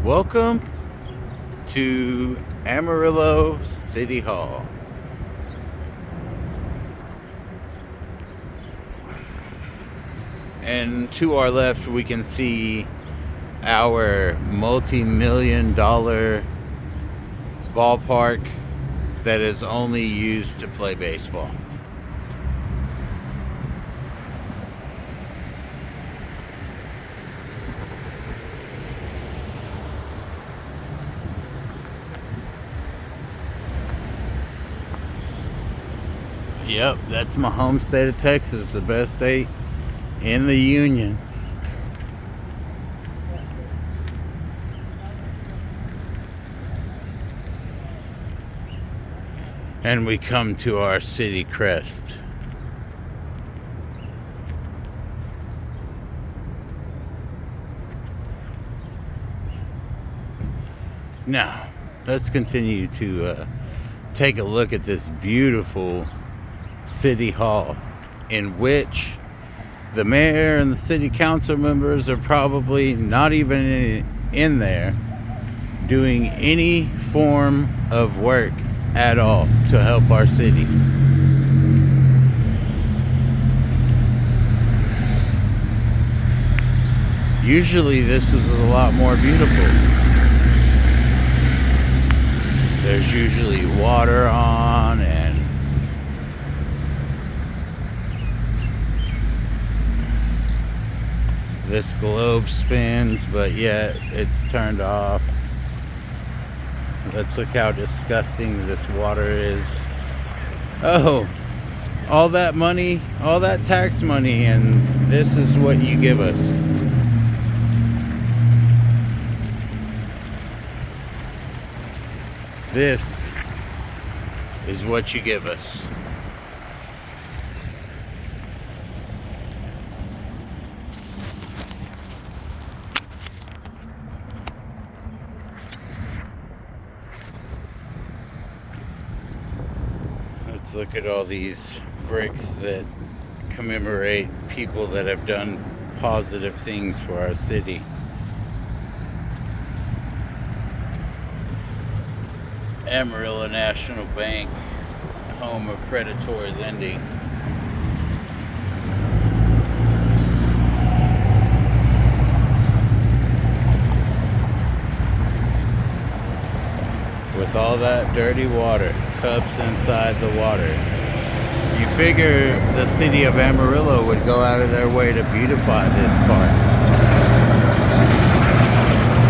Welcome to Amarillo City Hall. And to our left, we can see our multi-million-dollar ballpark that is only used to play baseball. Yep, that's my home state of Texas, the best state in the union. And we come to our city crest. Now, let's continue to take a look at this beautiful City Hall, in which the mayor and the city council members are probably not even in there doing any form of work at all to help our city. Usually this is a lot more beautiful. There's usually water on, and this globe spins, but yet it's turned off. Let's look how disgusting this water is. Oh, all that money, all that tax money, and this is what you give us. This is what you give us. Let's look at all these bricks that commemorate people that have done positive things for our city. Amarillo National Bank, home of predatory lending. With all that dirty water, cups inside the water. You figure the city of Amarillo would go out of their way to beautify this part.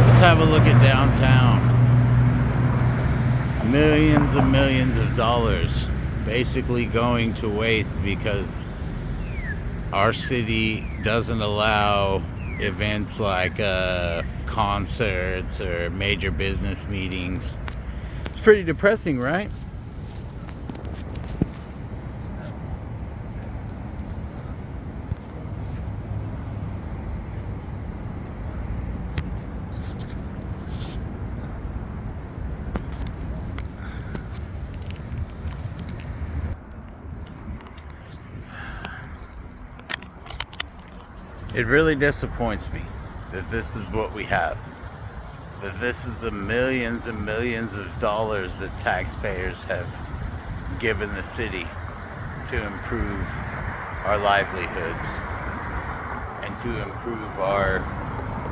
Let's have a look at downtown. Millions and millions of dollars basically going to waste because our city doesn't allow events like concerts or major business meetings. It's pretty depressing, right? It really disappoints me that this is what we have. That this is the millions and millions of dollars that taxpayers have given the city to improve our livelihoods and to improve our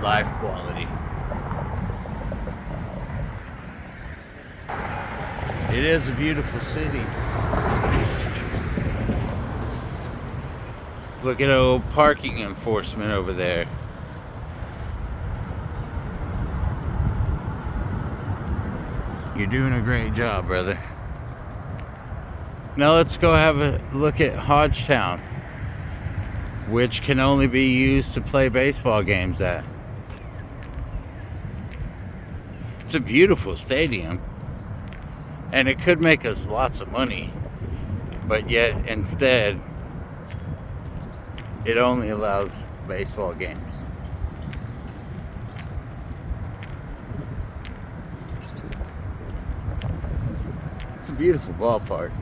life quality. It is a beautiful city. Look at old parking enforcement over there. You're doing a great job, brother. Now let's go have a look at Hodgetown, which can only be used to play baseball games at. It's a beautiful stadium, and it could make us lots of money, but yet instead it only allows baseball games. It's a beautiful ballpark.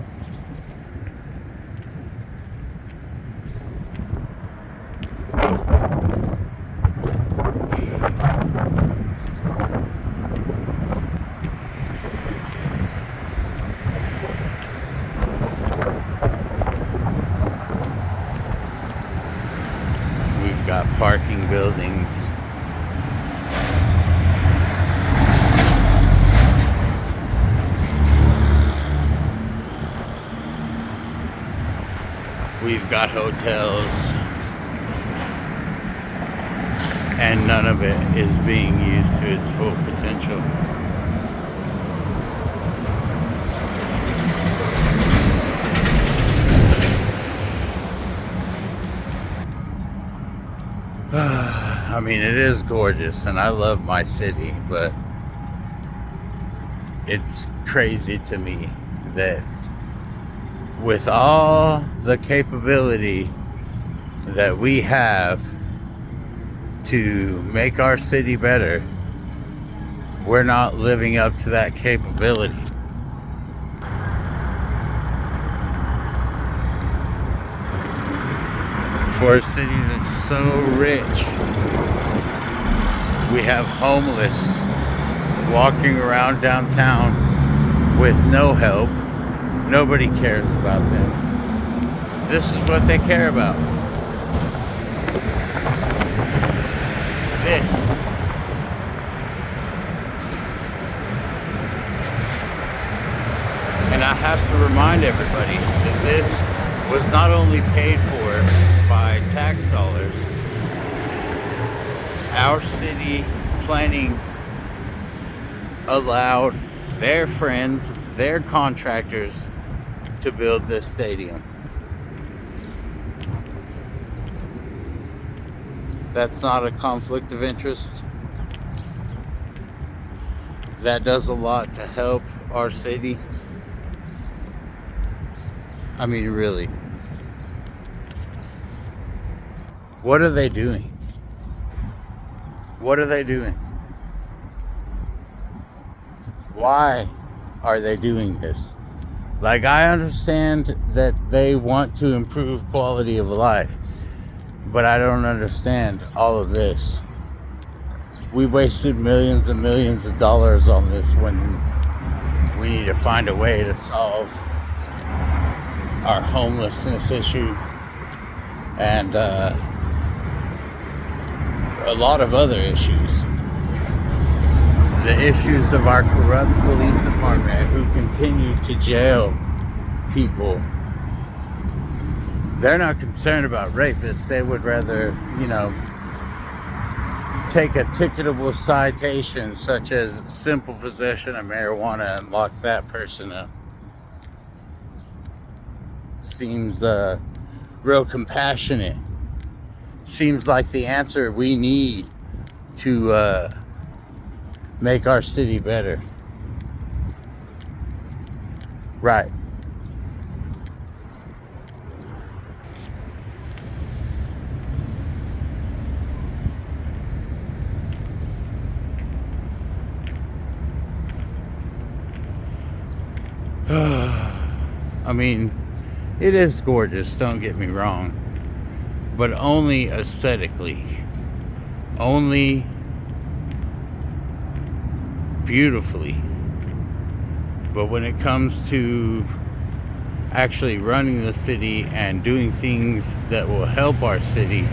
We've got hotels, and none of it is being used to its full potential. I mean, it is gorgeous, and I love my city, but it's crazy to me that with all the capability that we have to make our city better, we're not living up to that capability. For a city that's so rich, we have homeless walking around downtown with no help. Nobody cares about them. This is what they care about. This. And I have to remind everybody that this was not only paid for by tax dollars. Our city planning allowed their friends, their contractors, to build this stadium. That's not a conflict of interest. That does a lot to help our city. I mean, really. What are they doing? What are they doing? Why are they doing this? Like, I understand that they want to improve quality of life, but I don't understand all of this. We wasted millions and millions of dollars on this when we need to find a way to solve our homelessness issue and a lot of other issues. The issues of our corrupt police department who continue to jail people. They're not concerned about rapists. They would rather, take a ticketable citation such as simple possession of marijuana and lock that person up. Seems real compassionate. Seems like the answer we need to make our city better. Right. I mean, it is gorgeous, don't get me wrong, but only aesthetically, only beautifully. But when it comes to actually running the city and doing things that will help our city,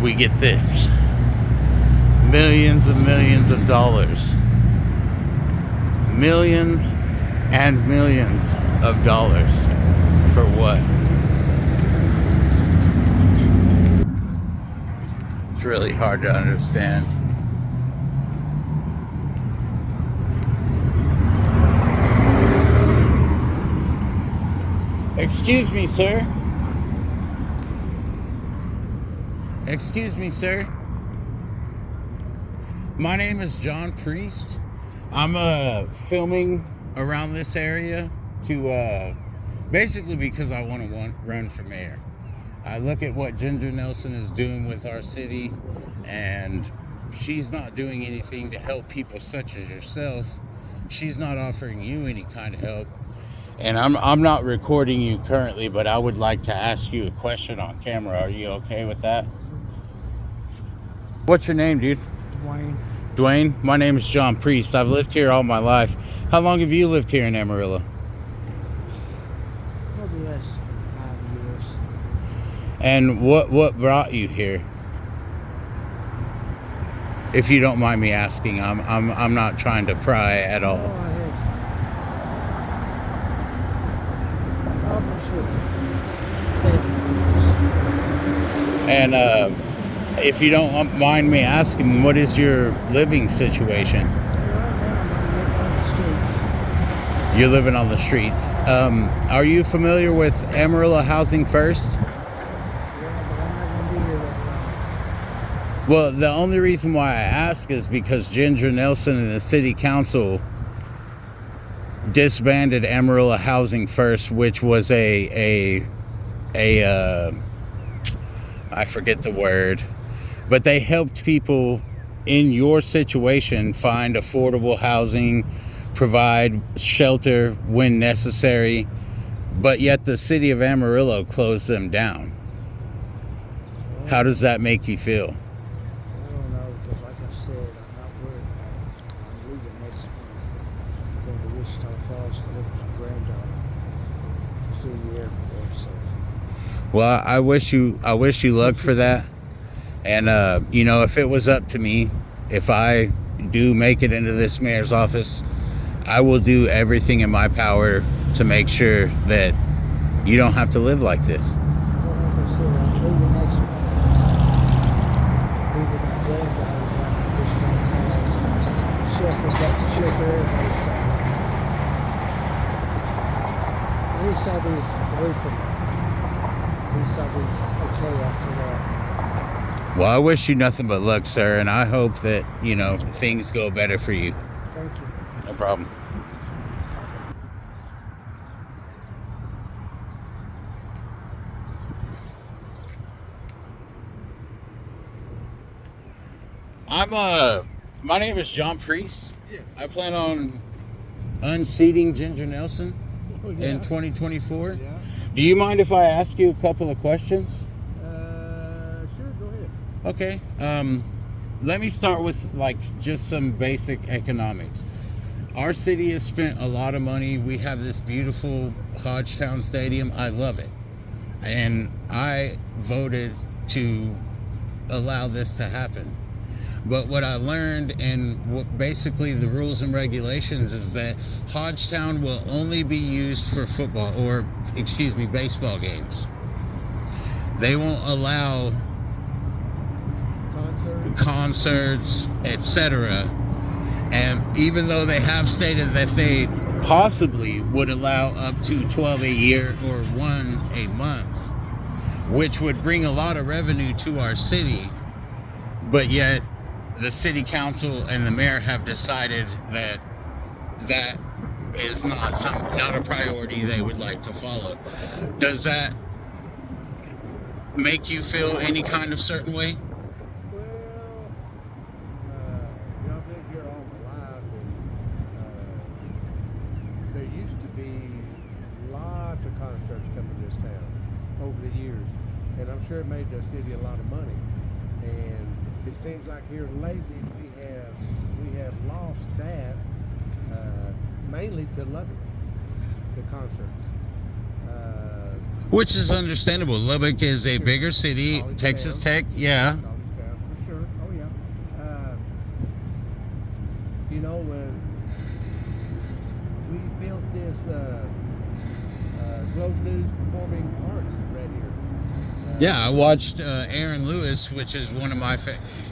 we get this. Millions and millions of dollars. Millions and millions of dollars. For what? It's really hard to understand. Excuse me, sir. Excuse me, sir. My name is John Priest. I'm filming around this area to basically because I want to run for mayor. I look at what Ginger Nelson is doing with our city, and she's not doing anything to help people such as yourself. She's not offering you any kind of help. And I'm not recording you currently, but I would like to ask you a question on camera. Are you okay with that? What's your name, dude? Dwayne. Dwayne? My name is John Priest. I've lived here all my life. How long have you lived here in Amarillo? Probably less 5 years. And what brought you here? If you don't mind me asking, I'm not trying to pry at all. Go ahead. And if you don't mind me asking, what is your living situation? You're living on the streets. Are you familiar with Amarillo Housing First? Well, the only reason why I ask is because Ginger Nelson and the city council disbanded Amarillo Housing First, which was I forget the word, but they helped people in your situation find affordable housing, provide shelter when necessary, but yet the city of Amarillo closed them down. How does that make you feel? I don't know, because like I said, I'm not worried about it. I'm leaving next month. I'm going to Wichita Falls to live with my granddaughter. She's in the Air Force, so. Well, I wish you luck for that. And you know, if it was up to me, if I do make it into this mayor's office, I will do everything in my power to make sure that you don't have to live like this. Well, like I said, I'm leaving next month. Leaving my granddaughter down in Wichita Falls. Shepherd everybody. At least I'll be away from her. At least I'll be okay after that. Well, I wish you nothing but luck, sir, and I hope that, you know, things go better for you. Thank you. No problem. My name is John Priest. Yes. I plan on unseating Ginger Nelson in 2024. Yeah. Do you mind if I ask you a couple of questions? Sure, go ahead. Okay. Let me start with like just some basic economics. Our city has spent a lot of money. We have this beautiful Hodgetown Stadium. I love it. And I voted to allow this to happen. But what I learned and what basically the rules and regulations is that Hodgetown will only be used for football or, baseball games. They won't allow concerts, etc. And even though they have stated that they possibly would allow up to 12 a year or one a month, which would bring a lot of revenue to our city, but yet the city council and the mayor have decided that that is not a priority they would like to follow. Does that make you feel any kind of certain way? Well, I've lived here all my life, and there used to be lots of concerts coming to this town over the years, and I'm sure it made the city a lot of money. And it seems like here lately we have lost that, mainly to Lubbock, the concerts. Which is understandable. Lubbock is a bigger city. College Texas town. Tech, yeah. College town, for sure. Oh yeah. You know, when we built this Globe News Performing Arts right here. Yeah, I watched Aaron Lewis, which is one of my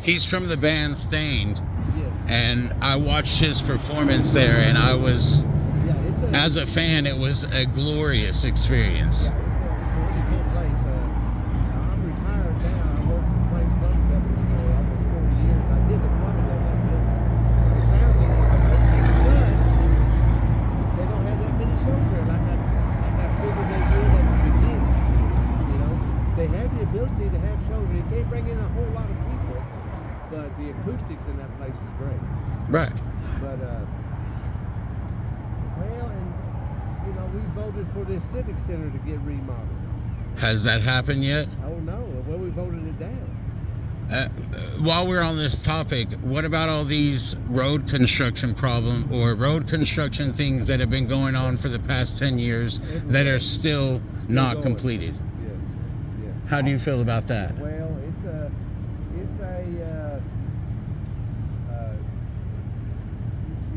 he's from the band Stained, Yeah. and I watched his performance there, and I was, Yeah, it's a as a fan, it was a glorious experience. Yeah, it's a really good place. I'm retired now. I worked for Plains Plumbing Company for almost 40 years. I did the plumbing on that building. The sounding is amazing, but they don't have that many shows there like I figured they did at the beginning. You know, they have the ability to have shows. They can't bring in a whole lot of people, but the acoustics in that place is great. Right. But well, and you know, we voted for this civic center to get remodeled. Has that happened yet? Oh no, well we voted it down. While we're on this topic, what about all these road construction road construction things that have been going on for the past 10 years that are still not going. completed? Yes, yes. How do you feel about that? Well,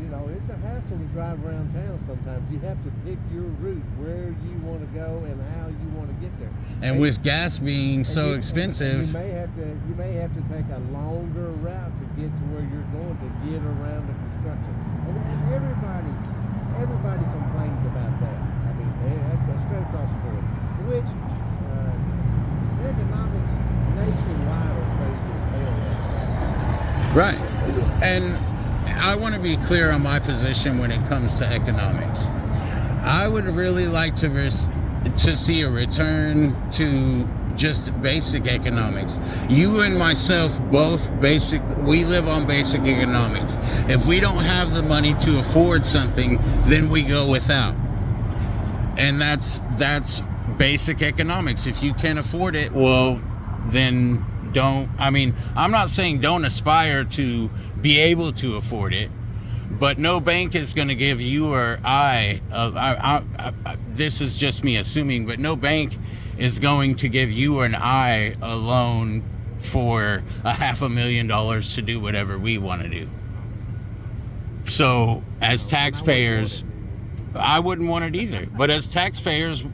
you know, it's a hassle to drive around town sometimes. You have to pick your route, where you want to go and how you want to get there. And with gas being so you expensive, you may have to take a longer route to get to where you're going to get around the construction. And everybody complains about that. I mean, that's straight across the board. Which economics nationwide are crazy as hell. right? And I want to be clear on my position when it comes to economics. I would really like to see a return to just basic economics. You and myself both we live on basic economics. If we don't have the money to afford something, then we go without. And that's basic economics. If you can't afford it, well, then don't. I mean, I'm not saying don't aspire to be able to afford it, but no bank is going to give you or this is just me assuming, but no bank is going to give you or I a loan for $500,000 to do whatever we want to do. So as taxpayers, I wouldn't want it either. But as taxpayers,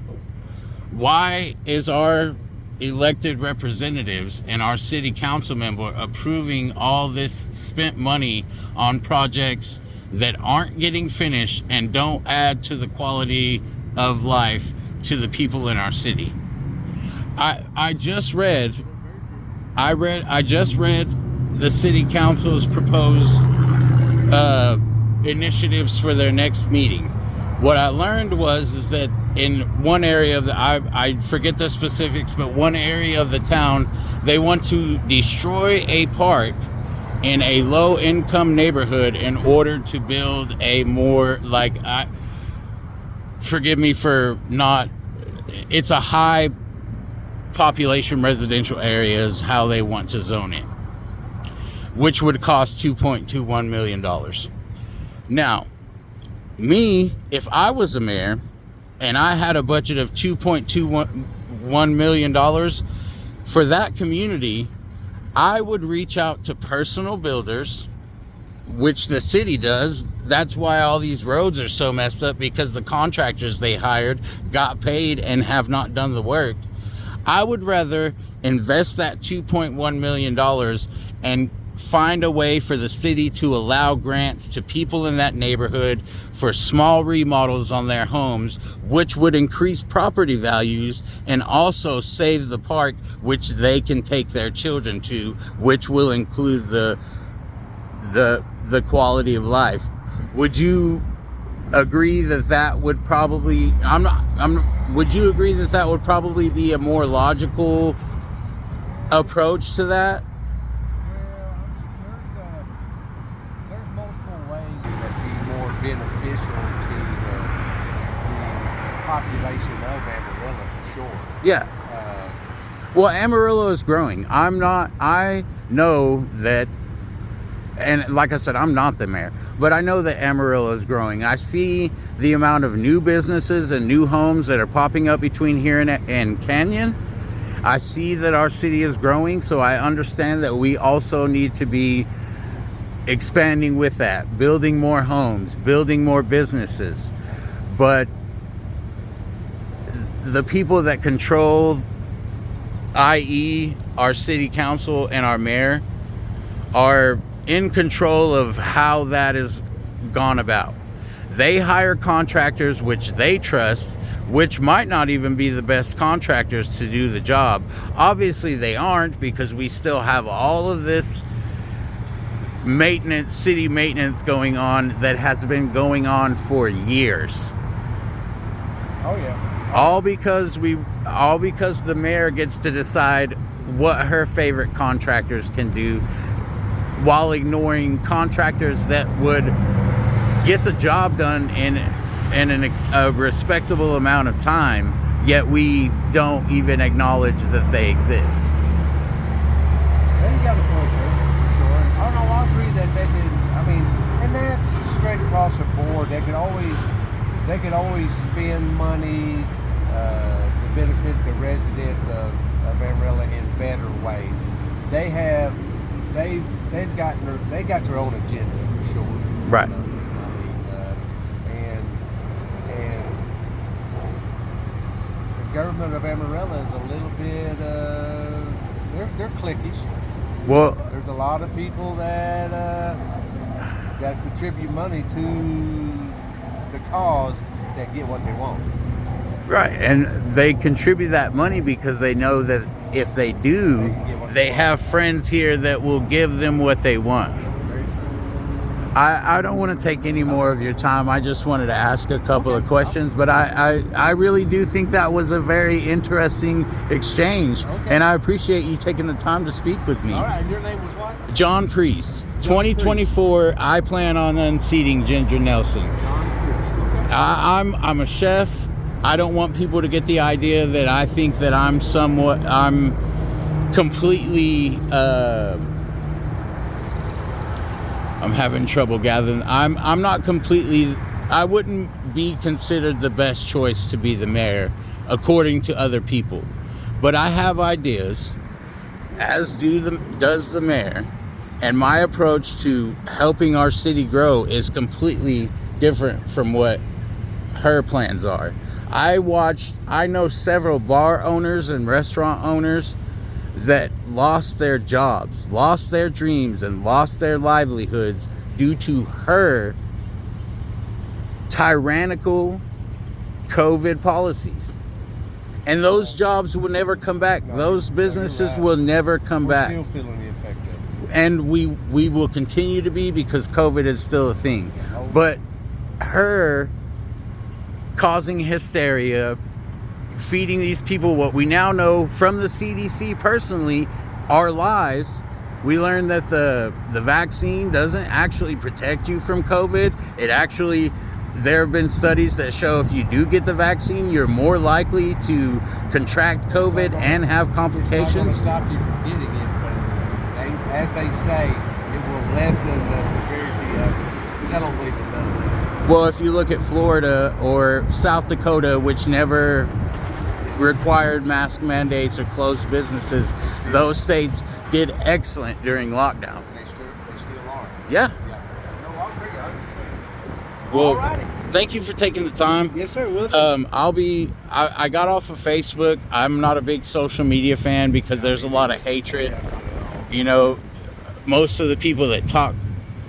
why is our elected representatives and our city council member approving all this spent money on projects that aren't getting finished and don't add to the quality of life to the people in our city? I just read the city council's proposed initiatives for their next meeting. What I learned is that in one area of I forget the specifics, but one area of the town, they want to destroy a park in a low-income neighborhood in order to build a more forgive me for not, it's a high population residential area is how they want to zone it, which would cost $2.21 million. Now, me, if I was a mayor and I had a budget of $2.21 million for that community, I would reach out to personal builders, which the city does. That's why all these roads are so messed up, because the contractors they hired got paid and have not done the work. I would rather invest that $2.1 million and find a way for the city to allow grants to people in that neighborhood for small remodels on their homes, which would increase property values and also save the park, which they can take their children to, which will include the quality of life. Would you agree that would probably would you agree that would probably be a more logical approach to that? There's multiple ways that be more beneficial to the population of Amarillo, for sure. Yeah. Well, Amarillo is growing. I know that, and like I said, I'm not the mayor, but I know that Amarillo is growing. I see the amount of new businesses and new homes that are popping up between here and Canyon. I see that our city is growing, so I understand that we also need to be expanding with that, building more homes, building more businesses. But the people that control, i.e. our city council and our mayor, are in control of how that is gone about. They hire contractors which they trust, which might not even be the best contractors to do the job. Obviously they aren't, because we still have all of this maintenance, city maintenance going on that has been going on for years. Oh yeah. All because the mayor gets to decide what her favorite contractors can do, while ignoring contractors that would get the job done in a respectable amount of time, yet we don't even acknowledge that they exist. Well, you got a point there, for sure. I don't know, I agree that they could, I mean, and that's straight across the board. They could always spend money to benefit the residents of Amarillo in better ways. They got their own agenda, for sure. Right. government of Amarillo is a little bit, they're cliquish. Well, There's a lot of people that got to contribute money to the cause that get what they want. right, and they contribute that money because they know that if they do, they have friends here that will give them what they want. Very true. I don't want to take any more of your time. I just wanted to ask a couple of questions, but I really do think that was a very interesting exchange, and I appreciate you taking the time to speak with me. All right, and your name was what? John Priest, 2024. I plan on unseating Ginger Nelson. I'm a chef. I don't want people to get the idea that I think that I'm completely. I'm having trouble gathering. I'm not completely. I wouldn't be considered the best choice to be the mayor, according to other people. But I have ideas, as does the mayor, and my approach to helping our city grow is completely different from what her plans are. I know several bar owners and restaurant owners that lost their jobs, lost their dreams, and lost their livelihoods due to her tyrannical COVID policies. And those jobs will never come back. Those businesses will never come back. We're still feeling the effect of it. And we will continue to be, because COVID is still a thing. But her causing hysteria, feeding these people what we now know from the CDC personally are lies. We learned that the vaccine doesn't actually protect you from COVID. There have been studies that show if you do get the vaccine, you're more likely to contract COVID and have complications. It's not going to stop you from getting it, but as they say, it will lessen the severity of it, which I don't believe it does. Well, if you look at Florida or South Dakota, which never required mask mandates or closed businesses, those states did excellent during lockdown. They still are. Yeah. No, I agree. Well, Alrighty. thank you for taking the time. Yes, sir. Welcome. I got off of Facebook. I'm not a big social media fan because there's a lot of hatred. You know, most of the people that talk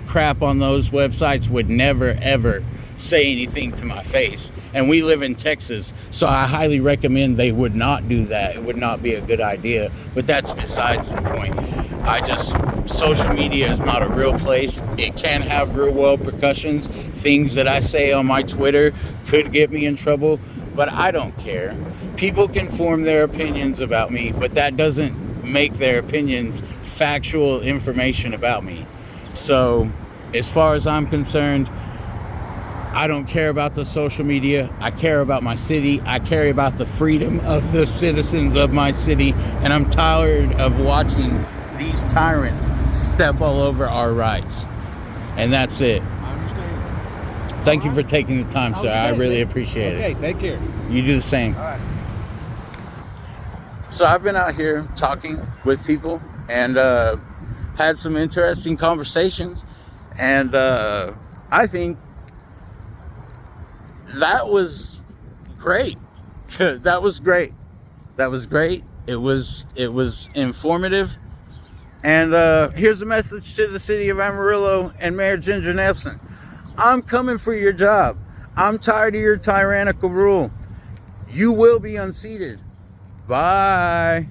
crap on those websites would never ever say anything to my face. And we live in Texas, so I highly recommend they would not do that. It would not be a good idea, but that's besides the point. Social media is not a real place. It can have real world repercussions. Things that I say on my Twitter could get me in trouble, but I don't care. People can form their opinions about me, but that doesn't make their opinions factual information about me. So, as far as I'm concerned, I don't care about the social media. I care about my city. I care about the freedom of the citizens of my city. And I'm tired of watching these tyrants step all over our rights. And that's it. I understand. Thank you for taking the time, sir. Okay, I really appreciate it. Okay, take care. You do the same. All right. So I've been out here talking with people and had some interesting conversations. And I think that was great. That was great. It was informative. And here's a message to the city of Amarillo and Mayor Ginger Nelson. I'm coming for your job. I'm tired of your tyrannical rule. You will be unseated. Bye.